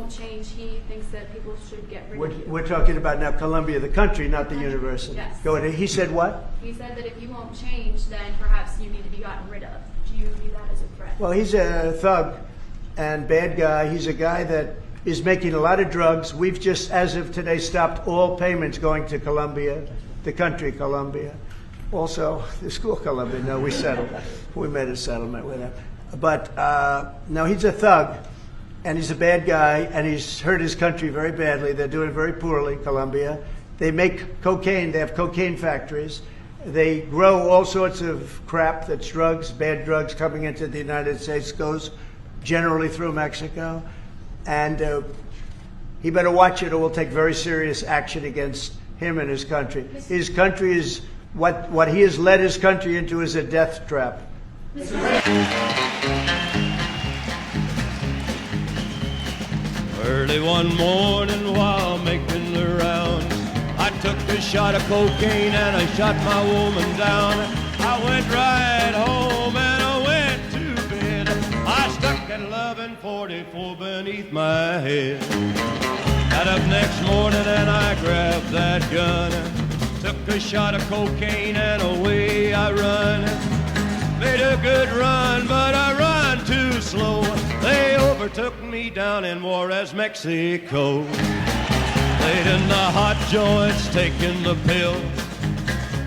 won't change, he thinks that people should get rid of you. We're talking about now Colombia, the country, not the university. Yes. Go ahead. He said what? He said that if you won't change, then perhaps you need to be gotten rid of. Do you view that as a threat? Well, he's a thug and bad guy. He's a guy that is making a lot of drugs. We've just, as of today, stopped all payments going to Colombia, the country Colombia. Also, the school Colombia. No, we settled. We made a settlement with him. But no, he's a thug, and he's a bad guy, and he's hurt his country very badly. They're doing very poorly, Colombia. They make cocaine. They have cocaine factories. They grow all sorts of crap that's drugs, bad drugs coming into the United States, goes generally through Mexico. And he better watch it or we'll take very serious action against him and his country. His country is, what he has led his country into is a death trap. Early one morning while making the rounds, I took a shot of cocaine and I shot my woman down. I went right home and I went to bed. I stuck at 11:44 beneath my head. Got up next morning and I grabbed that gun. Took a shot of cocaine and away I run. Made a good run, but I run too slow. They overtook me down in Juarez, Mexico. Laid in the hot joints, taking the pills.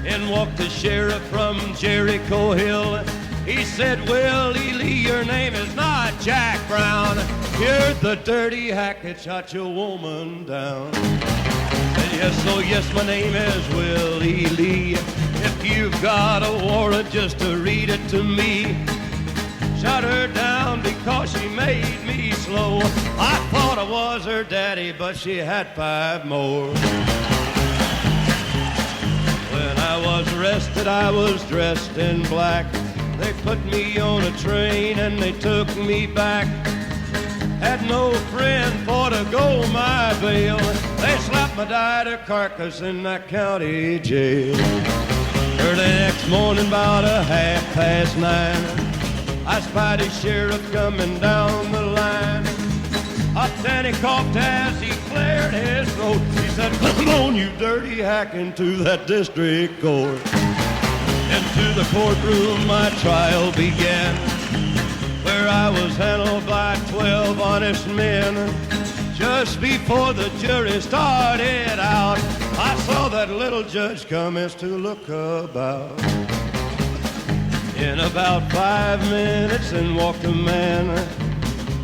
In walked the sheriff from Jericho Hill. He said, Willie Lee, your name is not Jack Brown. You're the dirty hack that shot your woman down. Said, yes, oh yes, my name is Willie Lee. If you've got a warrant, just to read it to me. Shot her down because she made me slow. I thought I was her daddy, but she had 5 more. When I was arrested, I was dressed in black. They put me on a train and they took me back. Had no friend for to go my bail. They slapped my died carcass in that county jail. Early next morning, about 9:30, I spied a sheriff coming down the line. Up then he coughed as he cleared his throat. He said, come on, you dirty hack, into that district court. Into the courtroom my trial began, where I was handled by 12 honest men. Just before the jury started out, I saw that little judge commence to look about. In about 5 minutes in walked a man,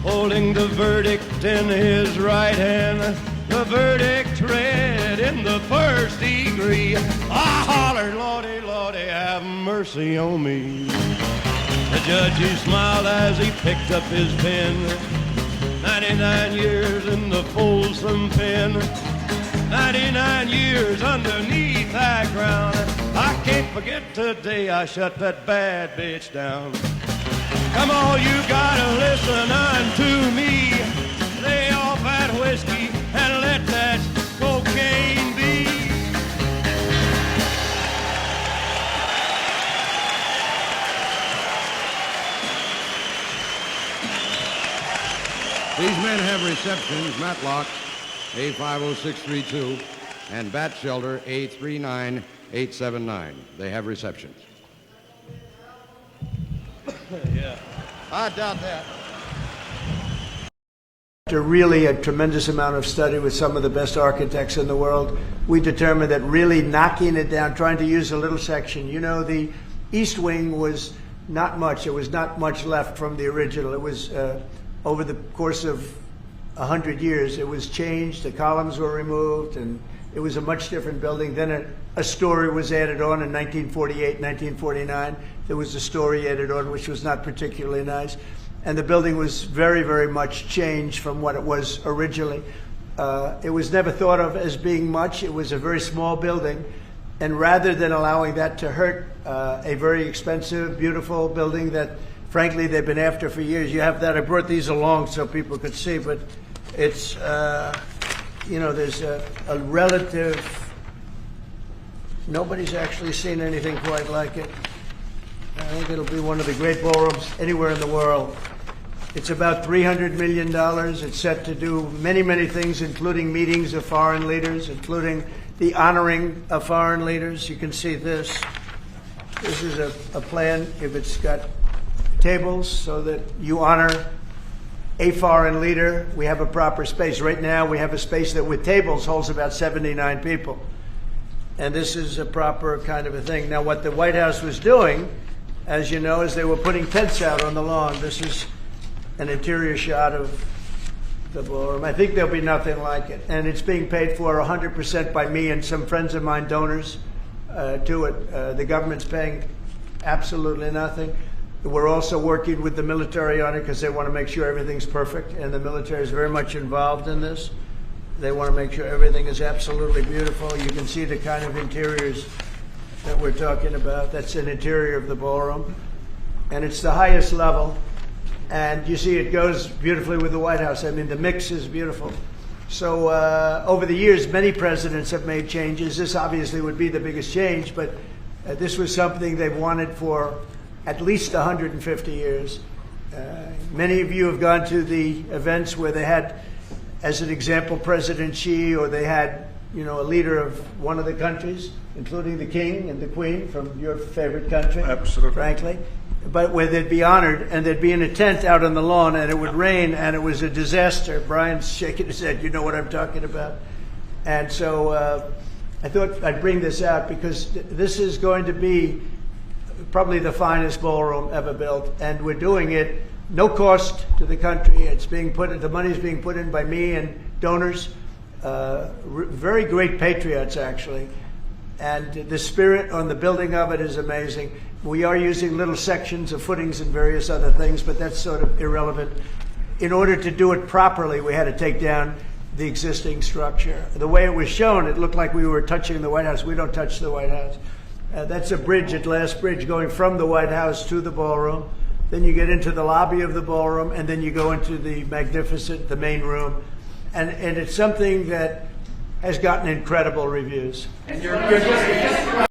holding the verdict in his right hand. The verdict read in the first degree. I hollered, Lordy, Lordy, have mercy on me. The judge, he smiled as he picked up his pen. 99 years in the Folsom pen. 99 years underneath that ground. I can't forget today I shut that bad bitch down. Come on, you gotta listen unto me. Lay off that whiskey and let that cocaine be. These men have receptions, Matlock A50632 and Bat Shelter A39879. They have receptions. Yeah, I doubt that. After really a tremendous amount of study with some of the best architects in the world, we determined that really knocking it down, trying to use a little section. You know, the East Wing was not much. There was not much left from the original. It was over the course of 100 years, it was changed. The columns were removed, and it was a much different building. Then a story was added on in 1948, 1949. There was a story added on, which was not particularly nice. And the building was very, very much changed from what it was originally. It was never thought of as being much. It was a very small building. And rather than allowing that to hurt a very expensive, beautiful building that, frankly, they've been after for years. You have that. I brought these along so people could see, but it's, you know, there's a relative, nobody's actually seen anything quite like it. I think it'll be one of the great ballrooms anywhere in the world. It's about $300 million. It's set to do many, many things, including meetings of foreign leaders, including the honoring of foreign leaders. You can see this. This is a plan. If it's got tables so that you honor a foreign leader, we have a proper space. Right now, we have a space that with tables holds about 79 people. And this is a proper kind of a thing. Now, what the White House was doing, as you know, is they were putting tents out on the lawn. This is an interior shot of the ballroom. I think there'll be nothing like it. And it's being paid for 100% by me and some friends of mine, donors to it. The government's paying absolutely nothing. We're also working with the military on it because they want to make sure everything's perfect. And the military is very much involved in this. They want to make sure everything is absolutely beautiful. You can see the kind of interiors that we're talking about. That's an interior of the ballroom. And it's the highest level. And you see it goes beautifully with the White House. I mean, the mix is beautiful. So over the years, many presidents have made changes. This obviously would be the biggest change, but this was something they've wanted for at least 150 years. Many of you have gone to the events where they had, as an example, President Xi, or they had, you know, a leader of one of the countries, including the king and the queen from your favorite country. Absolutely. Frankly. But where they'd be honored, and they'd be in a tent out on the lawn, and it would rain, and it was a disaster. Brian's shaking his head. You know what I'm talking about. And so I thought I'd bring this out because this is going to be probably the finest ballroom ever built, and we're doing it no cost to the country. It's being put. The money is being put in by me and donors, very great patriots actually, and the spirit on the building of it is amazing. We are using little sections of footings and various other things, but that's sort of irrelevant. In order to do it properly, we had to take down the existing structure. The way it was shown, it looked like we were touching the White House. We don't touch the White House. That's a bridge, a glass bridge, going from the White House to the ballroom. Then you get into the lobby of the ballroom, and then you go into the magnificent, the main room. And it's something that has gotten incredible reviews. And you're just